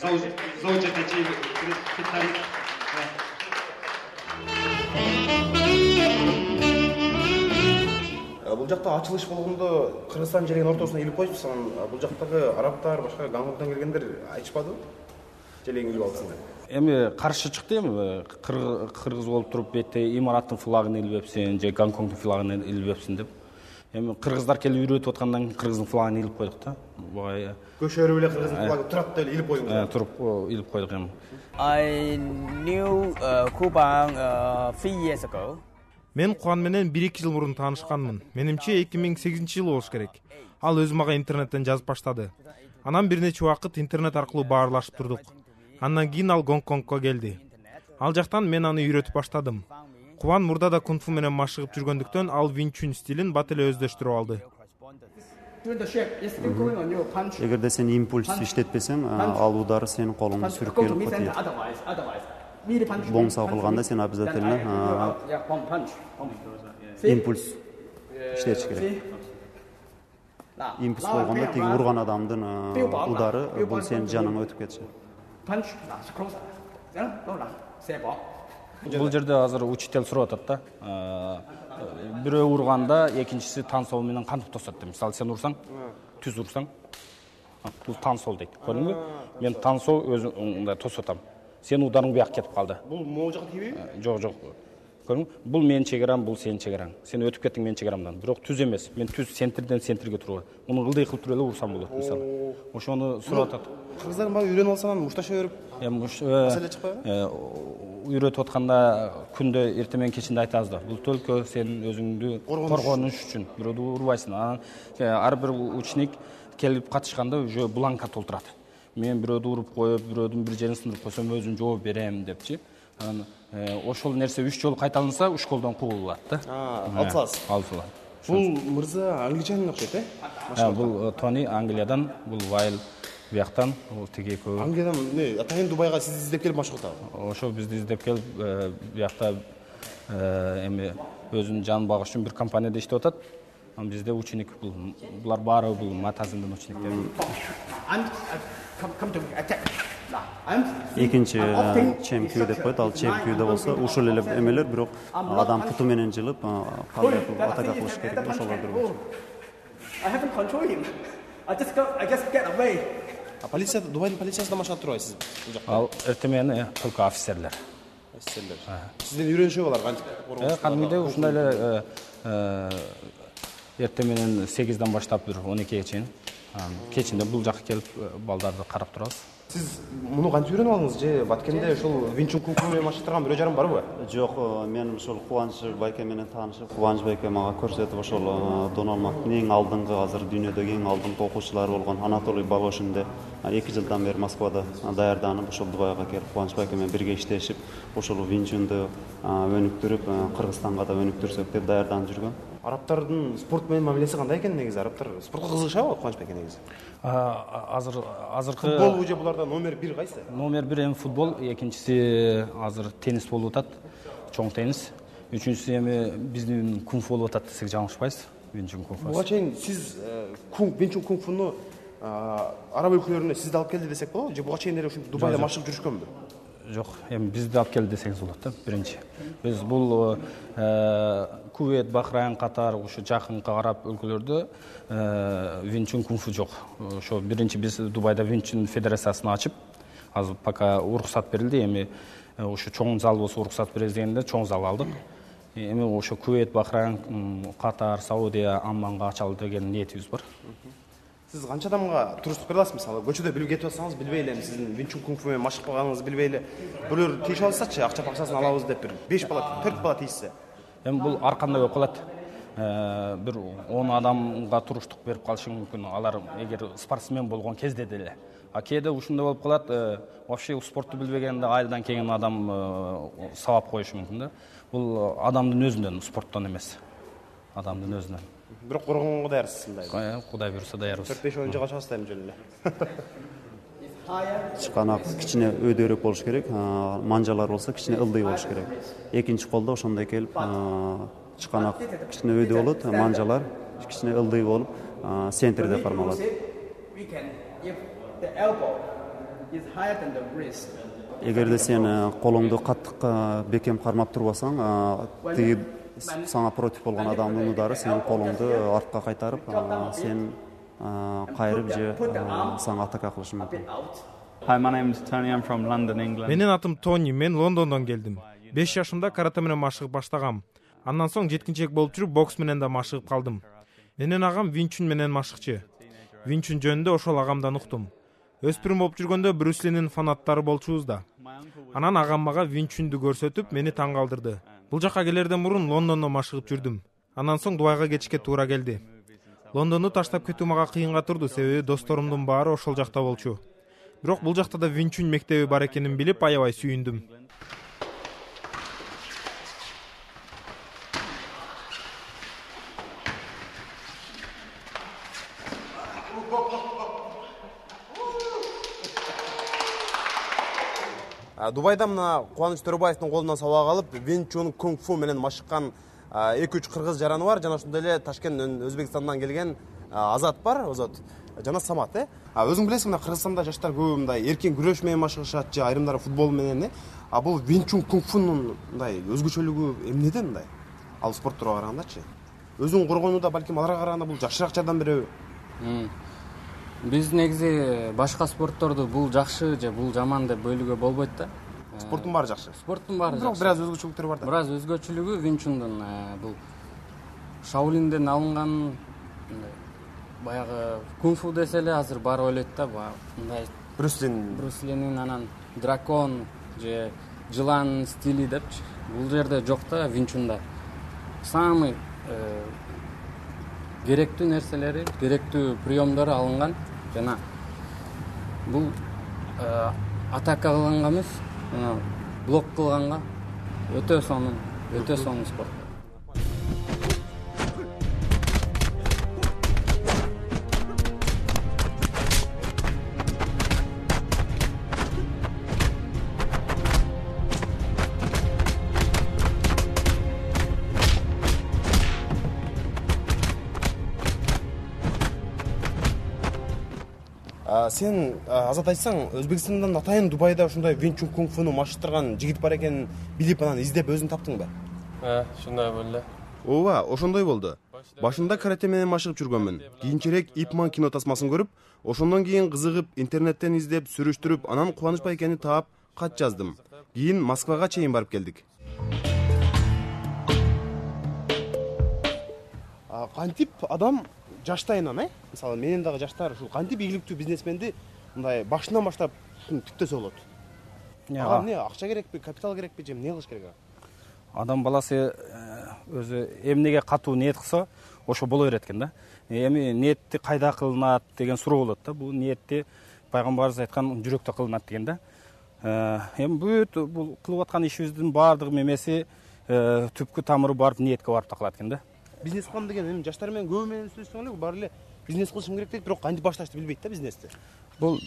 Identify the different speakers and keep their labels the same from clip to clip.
Speaker 1: Зоочетечи питтарик. Бул жакта ачылыш болгондо Кыргызстан жеринин ортосуна илип койчусуз. Бул жактагы арабтар, башка Гонконгдон келгендер айтышпадыбы? Желегин илип алсыңдар.
Speaker 2: Эми каршы чыкты эми кыргыз болуп туруп бетте имараттын флагын илбепсиң же Гонконгдун флагын илбепсиң деп. Эми кыргыздар келип үйрөтүп аткандан кыргыздын флагын илип койдук да. Буга
Speaker 1: көшөрүп эле кыргыздын флагы турат деп илип койдуңуз.
Speaker 2: Туруп илип койдук эми.
Speaker 3: I knew Kuban 3 years ago.
Speaker 4: Мен Кубан менен 1-2 жыл мурун таанышканмын. Менимче 2008-жыл болуш керек. Ал өзү мага интернеттен жазып баштады. Анан бир нече убакыт интернет аркылуу баарлашып турдук. Андан кийин ал Гонконгко келди. Ал жактан мен аны үйрөтүп баштадым. Кубан мурда да кунг-фу менен машыгып жүргөндүктөн ал Вин Чун стилин бат эле өздөштүрүп алды.
Speaker 5: Эгерде сен импульс иштетпесең, ал удар сенин колуңду сүрүп келип калат. Боңса кылганда сен обязательно импульс иштетиш керек. Импульс болгондо тиги урган адамдын удары бул сенин жаныңа өтүп кетиши.
Speaker 2: Бул жерде азыр учитель сурап атат да. Бирөө урганда экинчиси тансоо менен кантип тосот дейт. Мисалы сен урсаң, түз урсаң, бул тансоо дейт. Көрдүңбү? Мен тансоо өзүмдө тосотам. Сен ударың бияк кетип калды.
Speaker 1: Бул могу жакка тийбейби?
Speaker 2: Жок. Көрдүңбү? Бул менин чегерам, бул сенин чегераң. Сен өтүп кеттиң менин чегерамдан. Бирок түз эмес. Мен түз центрден центрге турган. Муну ылдый кылып туруп эле урсам болот, мисалы. Ошону сурап атат.
Speaker 1: Кыргыздардын баары үйрөнүп алса анан мушташа берип. Маселе чыкпайбы?
Speaker 2: Үйрөтүп атканда күндө эртең менен кечинде айтабыз да. Бул только сен өзүңдү коргонуш үчүн. Бирөөдү урбайсың. Анан ар бир ученик келип катышканда уже бланка толтурат. Мен бирөөдү уруп коюп, бирөөдүн бир жерин сындырып койсом өзүм жооп берем депчи. Анан ошол нерсе 3 жолу кайталанса 3 колдон куулат да.
Speaker 1: Алсалас. Бул мырза англичанин окшойт,
Speaker 2: Бул Тони Англиядан, бул Вайл бияктан, бул тиги экөө.
Speaker 1: Англиядан атайын Дубайга сизди издеп келип машыктабы?
Speaker 2: Ошо бизди издеп келип биякта эми өзүнүн жанын багыш үчүн бир компанияда иштеп атат. Анан бизде ученик булар баары бул Матазиндин учениктери.
Speaker 5: Экинчи чемкүү деп коет. Ал чемкүүдө болсо ушул эле эмелер, бирок адам путу менен жылып, кандай кылып атака кылыш керек, ошолорду болчу.
Speaker 1: Полиция, Дубайдын полициясында машыгып турбайсыз бул жакта?
Speaker 2: Ал эртең менен только офицерлер.
Speaker 1: Сизден үйрөнүшөбү алар кантип?
Speaker 2: Кандайда ушундай эле эртең менен 8ден баштап 12ге чейин. Кечинде бул жакка келип балдарды карап турабыз.
Speaker 1: Сиз муну кантип үйрөнүп алдыңыз же Баткенде ошол Вин Чун кунг-фу менен машыгып турган бирөө жарым барбы?
Speaker 5: Жок, мен ошол Кубаныч байке менен таанышып, Кубаныч байке мага көрсөтүп ошол Донолмактын эң алдыңкы азыр дүйнөдөгү эң алдыңкы окуучулары болгон Анатолий Волошинде 2 жылдан бери Москвада даярданып, ошол Дубайга келип Кубаныч байке менен бирге иштешип, ошол Вин Чунду өнүктүрүп, Кыргызстанга да өнүктүрсөк деп даярданып жүргөн.
Speaker 1: Арабтардын спорт менен мамилеси кандай экен негизи? Арабтар спортко кызыгышабы Кубаныч байке негизи?
Speaker 2: Азыркы
Speaker 1: футбол уже буларда номер 1 кайсы?
Speaker 2: Номер 1 эми футбол, экинчиси азыр теннис болуп атат, чоң теннис. Үчүнчүсү эми биздин кунг-фу болуп атат десек жаңылышпайсыз. Вин Чун кунг-фу.
Speaker 1: Буга чейин сиз Вин Чун кунг-фуну араб өлкөлөрүнө сизди алып келди десек болобу? Же буга чейин эле ушинтип Дубайда машыгып жүрүшкөнбү?
Speaker 2: Жок, эми бизди алып келди десеңиз болот да, биринчи. Биз бул Кувейт, Бахрейн, Катар, ушу жакынга карап өлкөлөрдө Вин Чун кунг-фу жок. Ошо биринчи биз Дубайда Вин Чун федерациясын ачып, азыр пока уруксат берилди. Эми ушу чоң зал болсо уруксат беребиз дегенде чоң зал алдык. Эми ошо Кувейт, Бахрейн, Катар, Саудия, Амманга ачалы деген ниетибиз бар.
Speaker 1: Сиз канча адамга туруштук бере аласыз? Мисалы, көчөдө билип кетип атсаңыз, билбей эле сиздин Вин Чун кунг-фу менен машыкпаганыңызды билбей эле бирөөлөр тийишип алсачы, акча пакчасын алабыз деп бир 5 бала, 4 бала тийишсе.
Speaker 2: Эми бул ар кандай болуп калат. Бир 10 адамга туруштук берип калышы мүмкүн. Алар эгер спортсмен болгон кезде деле. А кээде ушундай болуп калат, вообще спортту билбегенде айылдан келген адам сабап коюшу мүмкүн да. Бул адамдын өзүнөн, спорттон эмес. Адамдын өзүнөн.
Speaker 1: Бирок коргонго даярсыз мындай.
Speaker 2: Кудай буйруса даярбыз.
Speaker 1: 4-5 оюнчуга чыгасыз да эми жөн эле.
Speaker 5: Чыканак кичине өйдөрөөк болуш керек, манжалар болсо кичине ылдый болуш керек. Экинчи колдо ошондой келип, чыканак кичине өйдө болот, манжалар кичине ылдый болуп, центрде кармалат.
Speaker 3: is higher than the wrist.
Speaker 5: Эгерде сен колуңду каттык бекем кармап турбасаң, тиги саңа против болгон адамдын удары сенин колуңду артка кайтарып, сен кайрып же саңа атака кылышы мүмкүн.
Speaker 6: Hi, my name is Tony. I'm from London, England.
Speaker 4: Менин атым Тони, мен Лондондон келдим. 5 жашымда карате менен машыгып баштагам. Андан соң жеткинчек болуп жүрүп бокс менен да машыгып калдым. Менин агам Винчун менен машыкчы. Винчун жөнүндө ошол агамдан уктум. Өспүрүм болуп жүргөндө Брюс Линин фанаттары болчубуз да. Анан агам мага Винчунду көрсөтүп, мени таң калтырды. Бул жака келерден мурун Лондондо машыгып жүрдүм. Андан соң Дубайга кетишке туура келди. Лондонду таштап кетүү мага кыйынга турду, себеби досторумдун баары ошол жакта болчу. Бирок бул жакта да Винчун мектеби бар экенин билип, аябай сүйүндүм.
Speaker 1: Дубайда мына Кубаныч Төрөбаевдин колунан сабак алып, Винчун кунг-фу менен машыккан 2-3 кыргыз жараны бар. Жана ошондой эле Ташкент Өзбекстандан келген Азат бар, Озот. Жана Самат, Өзүң билесиң, мына Кыргызстанда жаштар көбү мындай эркен күрөш менен машыгышат, же айрымдары футбол менен, бул Винчун кунг-фунун мындай өзгөчөлүгү эмнеде мындай? Ал спортторго карагандачы. Өзүң коргонууда балким аларга караганда бул жакшыраак жардам береби?
Speaker 7: Биз негизи башка спортторду бул жакшы же бул жаман деп бөлүүгө болбойт да.
Speaker 1: Спорттун баары жакшы.
Speaker 7: Спорттун баары
Speaker 1: жакшы. Бирок бир аз өзгөчөлүктөрү бар да.
Speaker 7: Бир аз өзгөчөлүгү Винчундун бул Шаолинден алынган баягы кунг-фу десе эле азыр баары ойлойт да, мындай
Speaker 1: Брюс Линин
Speaker 7: анан дракон же жылан стили депчи. Бул жерде жок да, Винчунда. Самый керектүү нерселери, керектүү приемдору алынган. Жана бул атака кылганга эмес, блок кылганга өтө сонун спорт.
Speaker 1: Сен Азат айтсаң, Өзбекстандан атайын Дубайда ушундай Винчун кунг-фуну машыктырган жигит бар экенин билип, анан издеп өзүң таптыңбы?
Speaker 6: Ушундай болду.
Speaker 1: Ооба, ошондой болду. Башында карате менен машыгып жүргөнмүн. Кийинчерээк Ип Ман кино тасмасын көрүп, ошондон кийин кызыгып, интернеттен издеп, сүрүштүрүп, анан Кубаныч байкени таап, кат жаздым. Кийин Москвага чейин барып келдик. Кантип адам жаштайынан, мисалы менен дагы жаштар ушул кантип ийгиликтүү бизнесменди мындай башынан баштап түптөсө болот? Ага эмне, акча керекпи, капитал керекпи, же эмне кылыш керек?
Speaker 2: Адам баласы өзү эмнеге катуу ниет кылса, ошо боло берет экен да. Эми ниетти кайда кылынат деген суроо болот да. Бул ниетти пайгамбарыбыз айткан жүрөктө кылынат деген да. Эми бүт бул кылып аткан ишибиздин баардык мемеси түпкү тамыры барып ниетке барып такалат экен да.
Speaker 1: Бизнес кылам деген эми жаштар менен көбү менен сүйлөшсөң эле баары эле бизнес кылышым керек дейт, бирок кантип башташты билбейт да бизнести.
Speaker 2: Бул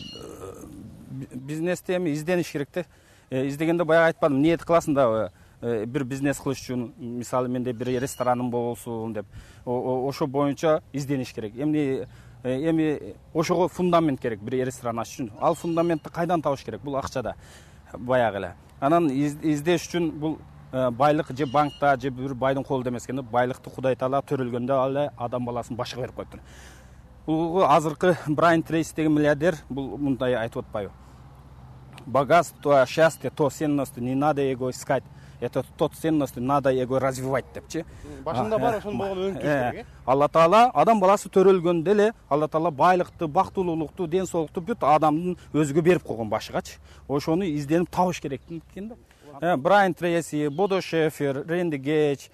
Speaker 2: бизнести эми издениш керек да. Издегенде баягы айтпадым, ниет кыласың да бир бизнес кылыш үчүн, мисалы менде бир рестораным болсун деп. Ошо боюнча издениш керек. Эми ошого фундамент керек бир ресторан ачыш үчүн. Ал фундаментти кайдан табыш керек? Бул акчада баягы эле. Анан издеш үчүн бул байлык же банкта же бир байдын колунда эмес экен да. Байлыкты Кудай Таала төрөлгөндө эле адам баласын башыга берип коюптур. Бул азыркы Брайан Трейси деген миллиардер бул мындай айтып атпайбы? Богатство, счастье, то ценности не надо его искать. Это тот ценности надо его развивать депчи.
Speaker 1: Башында бар ошон болгон өңкүш керек.
Speaker 2: Алла Таала адам баласы төрөлгөндө эле Алла Таала байлыкты, бактылуулукту, ден соолукту бүт адамдын өзүгө берип койгон башыгачы. Ошону изденип табыш керек экен да. Брайан Трейси, Бодо Шефер, Рэнди Гейдж,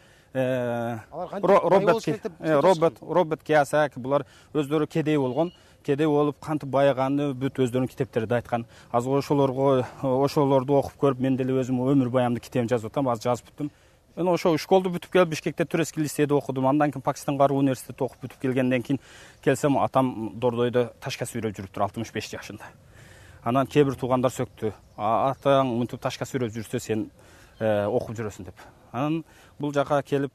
Speaker 2: Роберт Кийосаки булар өздөрү кедей болгон. Кедей болуп кантип байыганды бүт өздөрүнүн китептеринде айткан. Азыр ошолорду окуп көрүп мен деле өзүм өмүр баямды китебин жазып атам, азыр жазып бүттүм. Мен ошо школду бүтүп келип Бишкекте Турецкий лисейде окудум. Андан кийин Пакистан Каруу университетте окуп бүтүп келгенден кийин келсем атам Дордойдо ташка сүйрөп жүрүптүр 65 жашында. Анан кээ бир туугандар сөктү. Атаң мынтип ташка сүйрөп жүрсө сен окуп жүрөсүң деп. Анан бул жака келип